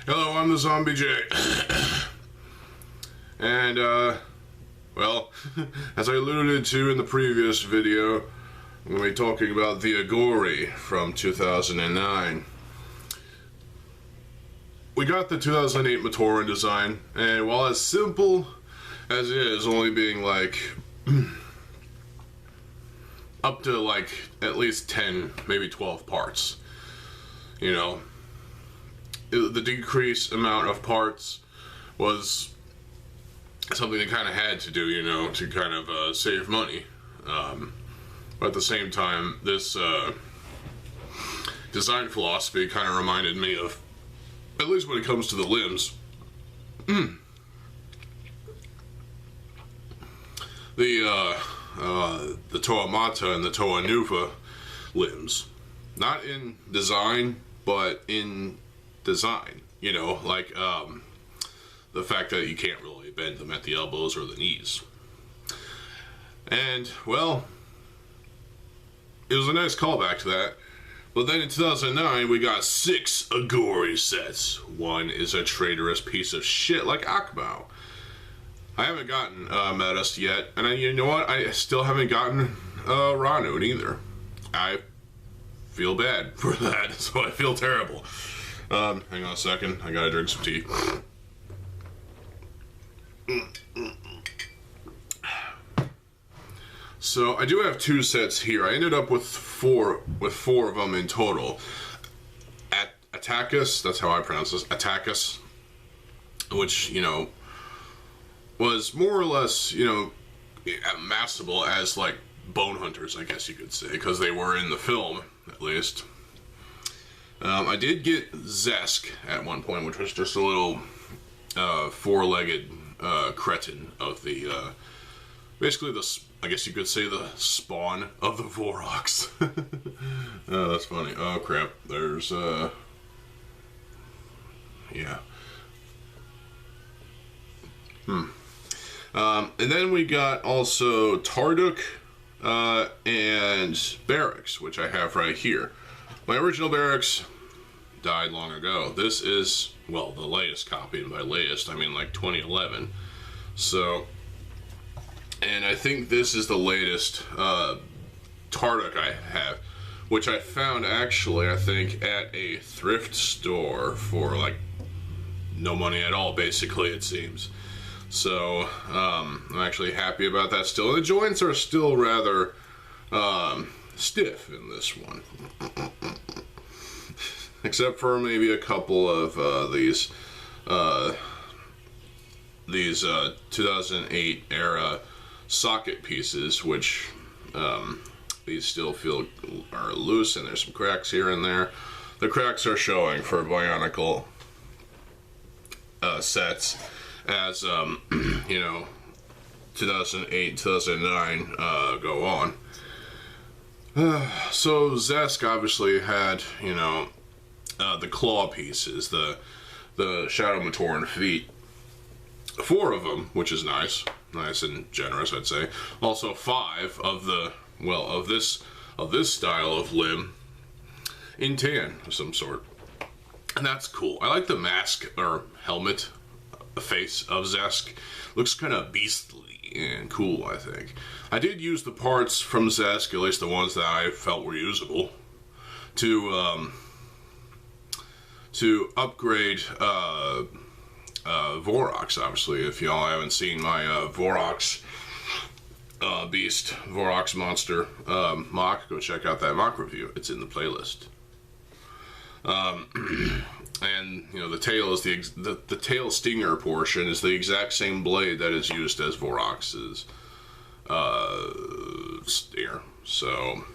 Hello, I'm TheZOMBIEJ. And, well, as I alluded to in the previous video, I'm going to be talking about the Agori from 2009. We got the 2008 Matoran design, and while as simple as it is, only being like up to like at least 10, maybe 12 parts, you know, the decreased amount of parts was something they kind of had to do, you know, to kind of save money. But at the same time, this design philosophy kind of reminded me of, at least when it comes to the limbs, the Toa Mata and the Toa Nuva limbs. Not in design, but in design. You know, like the fact that you can't really bend them at the elbows or the knees. And, well, it was a nice callback to that. But then in 2009, we got 6 Agori sets. One is a traitorous piece of shit like Akbao. I haven't gotten Metis yet, and you know what? I still haven't gotten Ranu either. I feel bad for that, so I feel terrible. Hang on a second, I gotta drink some tea. So I do have 2 sets here. I ended up with four of them in total. Attackus, that's how I pronounce this, Attackus, which, you know, was more or less, you know, massable as like bone hunters, I guess you could say, because they were in the film, at least. I did get Zesk at one point, which was just a little 4-legged cretin of the, basically the, I guess you could say, the spawn of the Vorox. Oh, that's funny. Oh, crap. There's, yeah. And then we got also Tarduk and Barracks, which I have right here. My original Barracks died long ago. This is, well, the latest copy, and by latest, I mean like 2011. So, and I think this is the latest Tarduk I have, which I found actually, I think, at a thrift store for like no money at all, basically, it seems. So, I'm actually happy about that still. The joints are still rather stiff in this one. Except for maybe a couple of these 2008 era socket pieces, which these still feel are loose, and there's some cracks here and there. The cracks are showing for Bionicle sets as, you know, 2008, 2009 go on. So Zesk obviously had, you know, the claw pieces, the Shadow Matoran feet. 4 of them, which is nice and generous, I'd say. Also 5 of the, well, of this style of limb in tan of some sort, and that's cool. I like the mask or helmet face of Zesk. Looks kind of beastly and cool, I think. I did use the parts from Zesk, at least the ones that I felt were usable, to upgrade Vorox, obviously. If y'all haven't seen my Vorox beast, Vorox monster mock, go check out that mock review. It's in the playlist. And, you know, the tail is the tail stinger portion is the exact same blade that is used as Vorox's stinger. So,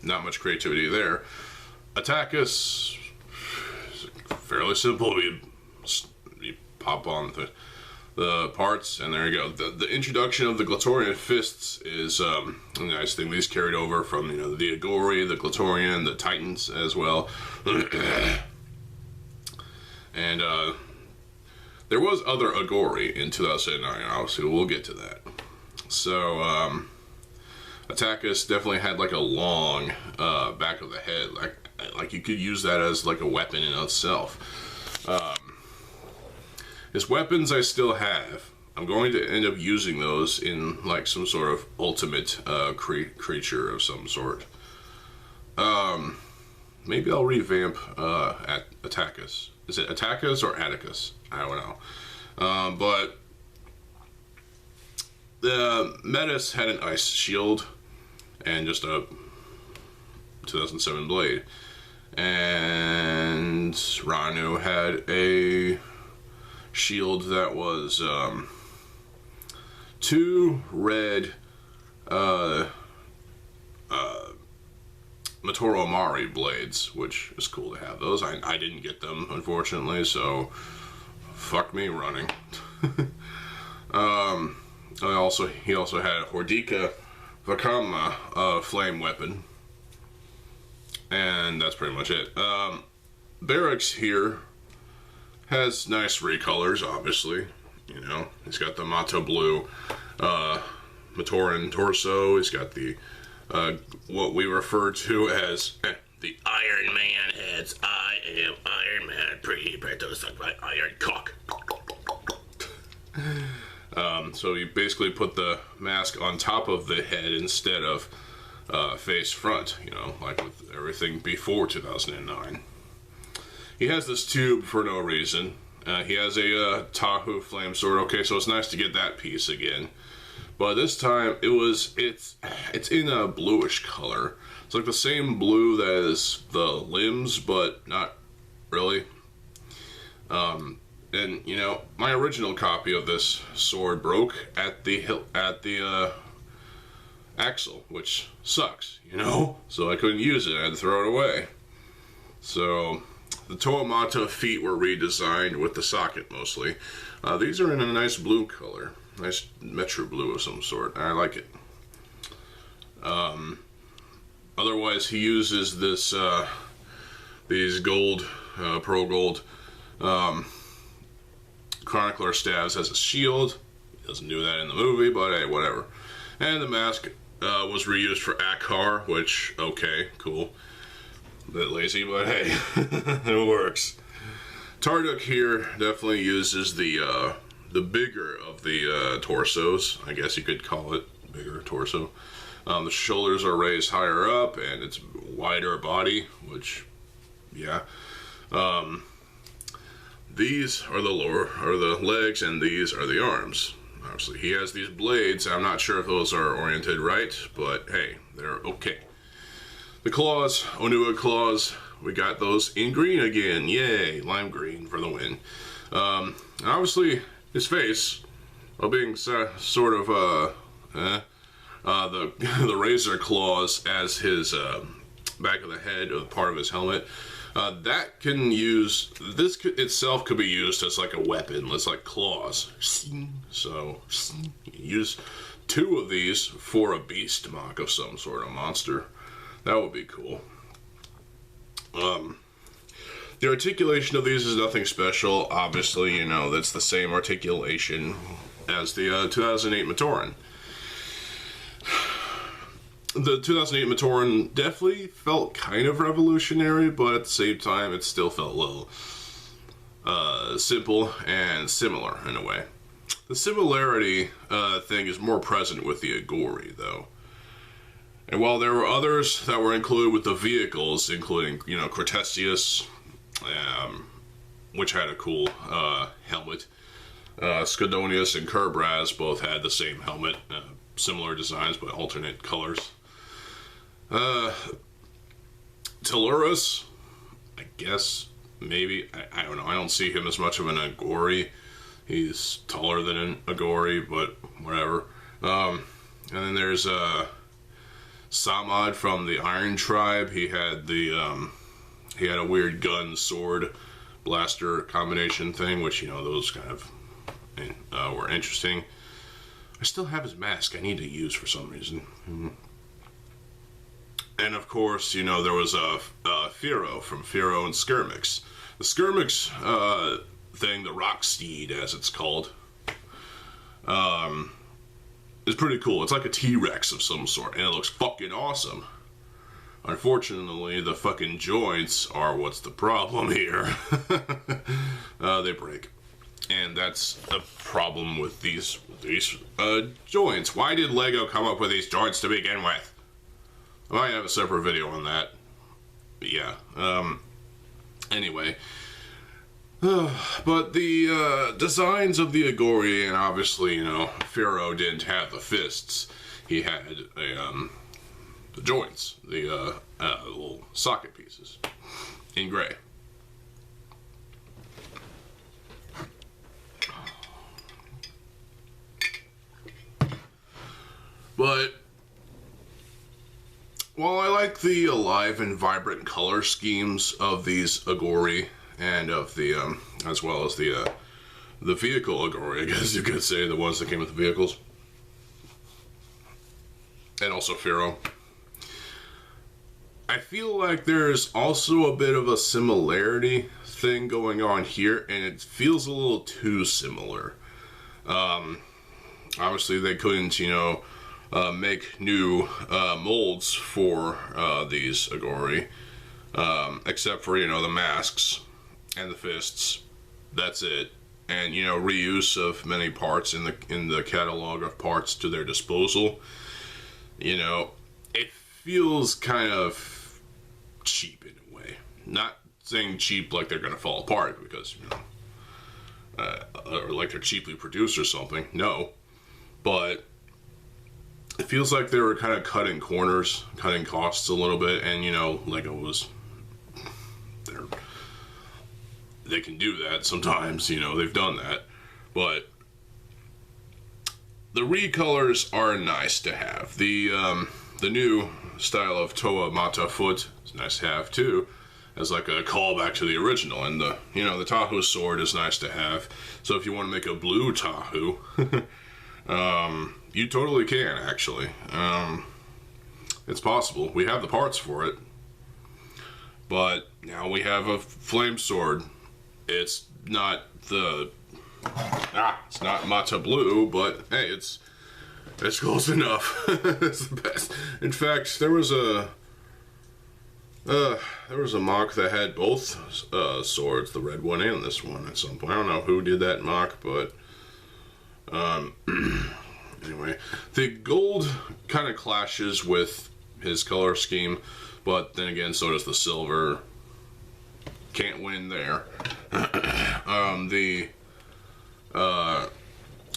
not much creativity there. Attackus, fairly simple. You pop on the parts, and there you go. The introduction of the Glatorian fists is a nice thing. These carried over from, you know, the Agori, the Glatorian, the Titans as well. And there was other Agori in 2009, obviously. We'll get to that. So, Attackus definitely had like a long back of the head. Like you could use that as like a weapon in itself. His weapons I still have. I'm going to end up using those in like some sort of ultimate creature of some sort. Maybe I'll revamp Attackus. Is it Attackus or Atticus? I don't know. But the Metis had an ice shield and just a 2007 blade. And Ranu had a shield that was 2 red Motoro Amari blades, which is cool to have those. I didn't get them, unfortunately, so fuck me running. He also had a Hordika Vakama flame weapon, and that's pretty much it. Barracks here has nice recolors, obviously. You know, he's got the Mato Blue Matoran torso. He's got the what we refer to as the Iron Man heads. I am Iron Man, prepare to suck my iron cock. So you basically put the mask on top of the head instead of face front, you know, like with everything before 2009. He has this tube for no reason. He has a Tahu flame sword. Okay, so it's nice to get that piece again. But this time it's in a bluish color. It's like the same blue that is the limbs, but not really. And you know, my original copy of this sword broke at the axle, which sucks, you know. So I couldn't use it. I had to throw it away. So the Toamato feet were redesigned with the socket mostly. These are in a nice blue color. Nice metro blue of some sort. I like it. Otherwise, he uses this these gold, pearl gold chronicler staves as a shield. He doesn't do that in the movie, but hey, whatever. And the mask was reused for Akar, which, okay, cool. A bit lazy, but hey, it works. Tarduk here definitely uses the bigger of the torsos. I guess you could call it bigger torso. The shoulders are raised higher up, and it's wider body, which, yeah. These are the legs, and these are the arms. Obviously, he has these blades. I'm not sure if those are oriented right, but hey, they're okay. The claws, Onua claws, we got those in green again. Yay, lime green for the win. Obviously, his face, while being sort of the razor claws as his back of the head or part of his helmet. That can use, this itself could be used as like a weapon. It's like claws. So you use 2 of these for a beast mock of some sort of monster. That would be cool. The articulation of these is nothing special. Obviously, you know, that's the same articulation as the 2008 Matoran. The 2008 Matoran definitely felt kind of revolutionary, but at the same time, it still felt a little simple and similar in a way. The similarity thing is more present with the Agori, though. And while there were others that were included with the vehicles, including, you know, Cortesius, which had a cool helmet, Skadonius and Kerbraz both had the same helmet, similar designs but alternate colors. Telurus, I guess, maybe, I don't know, I don't see him as much of an Agori. He's taller than an Agori, but whatever. And then there's Samad from the Iron Tribe. He had the he had a weird gun, sword, blaster combination thing, which, you know, those kind of were interesting. I still have his mask I need to use for some reason. And of course, you know, there was Firo from Firo and Skirmix. The Skirmix thing, the Rock Steed as it's called, is pretty cool. It's like a T-Rex of some sort, and it looks fucking awesome. Unfortunately, the fucking joints are what's the problem here. They break. And that's a problem with these joints. Why did Lego come up with these joints to begin with? I might have a separate video on that. But yeah. Anyway. But the designs of the Agori, and obviously, Pharaoh didn't have the fists. He had the joints, the little socket pieces in gray. But while I like the alive and vibrant color schemes of these Agori and of the as well as the vehicle Agori, I guess you could say, the ones that came with the vehicles, and also Pharaoh, I feel like there's also a bit of a similarity thing going on here, and it feels a little too similar. Obviously, they couldn't, make new molds for these Agori, except for, the masks and the fists. That's it. And, reuse of many parts in the catalog of parts to their disposal. It feels kind of cheap in a way. Not saying cheap like they're going to fall apart because, or like they're cheaply produced or something. No. But it feels like they were kind of cutting corners, cutting costs a little bit, and Lego was, they can do that sometimes, they've done that, but the recolors are nice to have. The new style of Toa Mata foot is nice to have too, as like a callback to the original, and the Tahu sword is nice to have. So if you want to make a blue Tahu, you totally can, actually. It's possible. We have the parts for it. But now we have a flame sword. It's not it's not Mata Blue, but hey, it's close enough. It's the best. In fact, there was a mock that had both swords, the red one and this one at some point. I don't know who did that mock, but anyway, the gold kind of clashes with his color scheme, but then again, so does the silver. Can't win there. The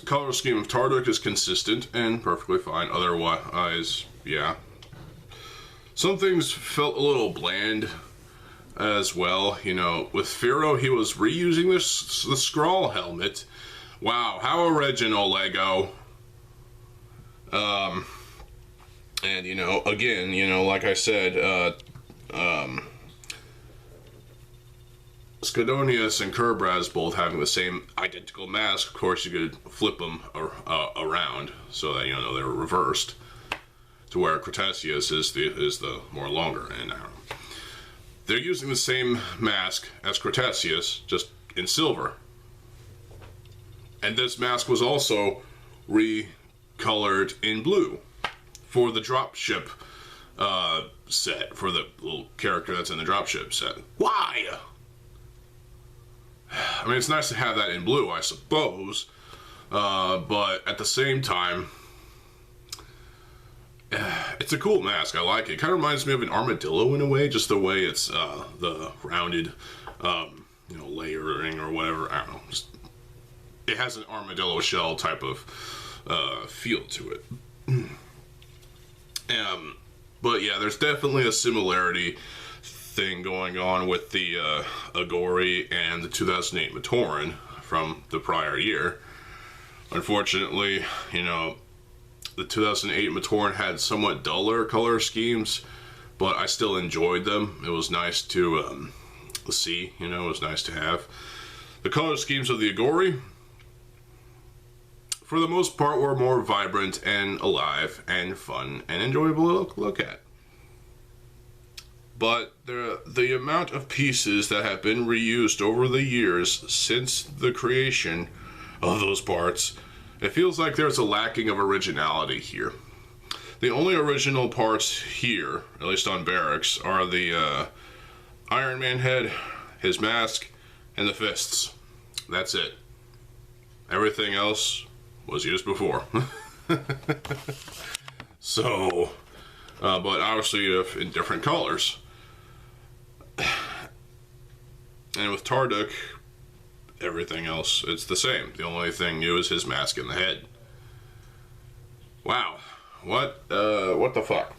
color scheme of Tarduk is consistent and perfectly fine. Otherwise, yeah. Some things felt a little bland as well. With Pharaoh, he was reusing the Skrull helmet. Wow, how original, Lego. And, again, like I said, Skadonius and Kerbraz both having the same identical mask. Of course, you could flip them around so that, they're reversed. To where Cretaceous is the more longer end. They're using the same mask as Cretaceous, just in silver. And this mask was also recolored in blue for the dropship set, for the little character that's in the dropship set. Why? I mean, it's nice to have that in blue, I suppose, but at the same time, it's a cool mask. I like it. It kind of reminds me of an armadillo in a way, just the way it's the rounded, layering or whatever. I don't know. It has an armadillo shell type of feel to it. But yeah, there's definitely a similarity thing going on with the Agori and the 2008 Matoran from the prior year. Unfortunately, the 2008 Matoran had somewhat duller color schemes, but I still enjoyed them. It was nice to see, it was nice to have. The color schemes of the Agori, for the most part, were more vibrant and alive and fun and enjoyable to look at. But the amount of pieces that have been reused over the years since the creation of those parts, it feels like there's a lacking of originality here. The only original parts here, at least on Barracks, are the Iron Man head, his mask, and the fists. That's it. Everything else was used before. So, but obviously in different colors. And with Tarduk, everything else, it's the same. The only thing new is his mask and the head. Wow. What the fuck?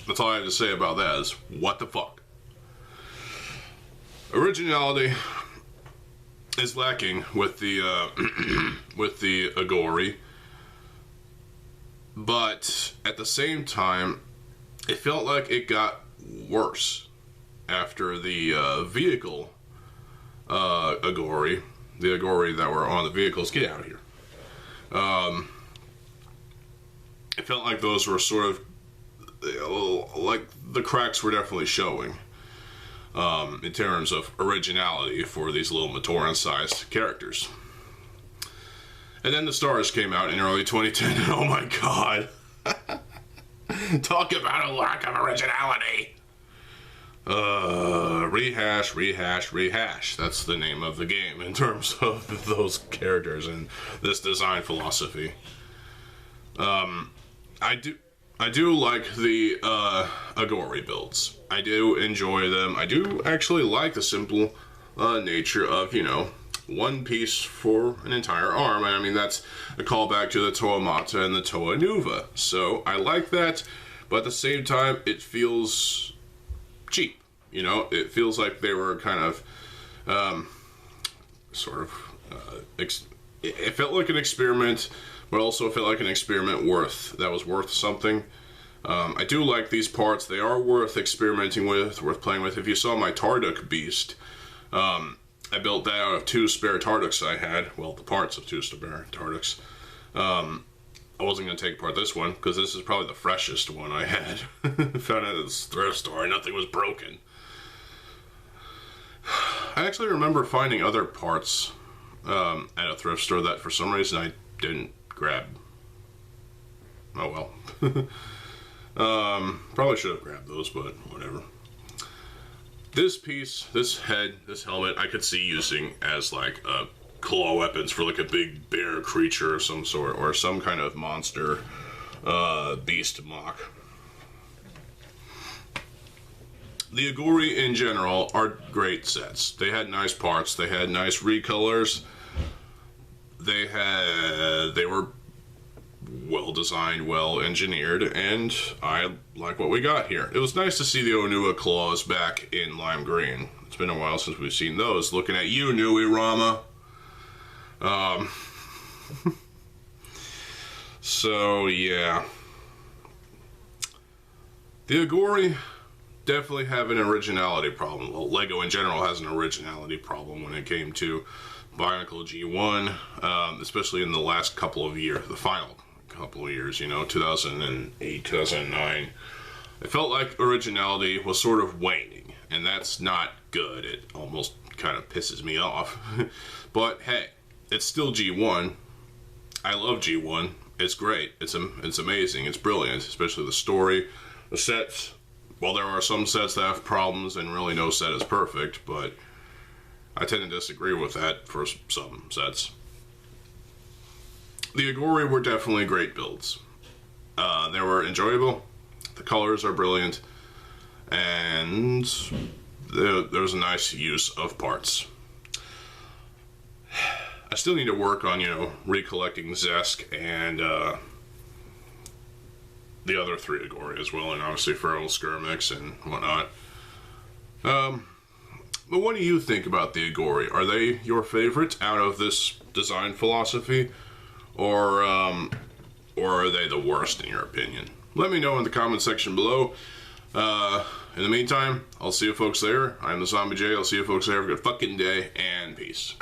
That's all I have to say about that is, what the fuck? Originality is lacking with the with the Agori, but at the same time, it felt like it got worse after the vehicle Agori, the Agori that were on the vehicles. Get out of here. It felt like those were sort of like the cracks were definitely showing. In terms of originality for these little Matoran-sized characters. And then the Stars came out in early 2010, and oh my god. Talk about a lack of originality. Rehash, rehash, rehash. That's the name of the game in terms of those characters and this design philosophy. I do like the Agori builds. I do enjoy them. I do actually like the simple nature of, you know, one piece for an entire arm. I mean, that's a callback to the Toa Mata and the Toa Nuva. So I like that, but at the same time, it feels cheap. You know, it feels like they were kind of it felt like an experiment, but also felt like an experiment that was worth something. I do like these parts. They are worth experimenting with, worth playing with. If you saw my Tarduk beast, I built that out of 2 spare Tarduks I had. Well, the parts of 2 spare Tarduks. I wasn't going to take apart this one, because this is probably the freshest one I had. Found it at this thrift store, and nothing was broken. I actually remember finding other parts at a thrift store that for some reason I didn't grab. Oh well. Probably should have grabbed those, but whatever. This piece, this head, this helmet, I could see using as like claw weapons for like a big bear creature of some sort, or some kind of monster beast mock. The Agori in general are great sets. They had nice parts, they had nice recolors, they were well designed, well engineered, and I like what we got here. It was nice to see the Onua claws back in lime green. It's been a while since we've seen those. Looking at you, Nui Rama. So yeah, the Agori definitely have an originality problem. Well, Lego in general has an originality problem when it came to Bionicle G1, especially in the last couple of years, the final couple of years, you know, 2008, 2009. It felt like originality was sort of waning, and that's not good. It almost kind of pisses me off. But hey, it's still G1. I love G1. It's great. It's amazing. It's brilliant, especially the story, the sets. Well, there are some sets that have problems, and really no set is perfect, but I tend to disagree with that for some sets. The Agori were definitely great builds. They were enjoyable, the colors are brilliant, and there was a nice use of parts. I still need to work on, you know, recollecting Zesk and the other 3 Agori as well, and obviously Feral Skirmix and whatnot. But what do you think about the Agori? Are they your favorite out of this design philosophy? Or are they the worst in your opinion? Let me know in the comment section below. In the meantime, I'll see you folks there. I'm TheZOMBIEJ. I'll see you folks there. Have a good fucking day, and peace.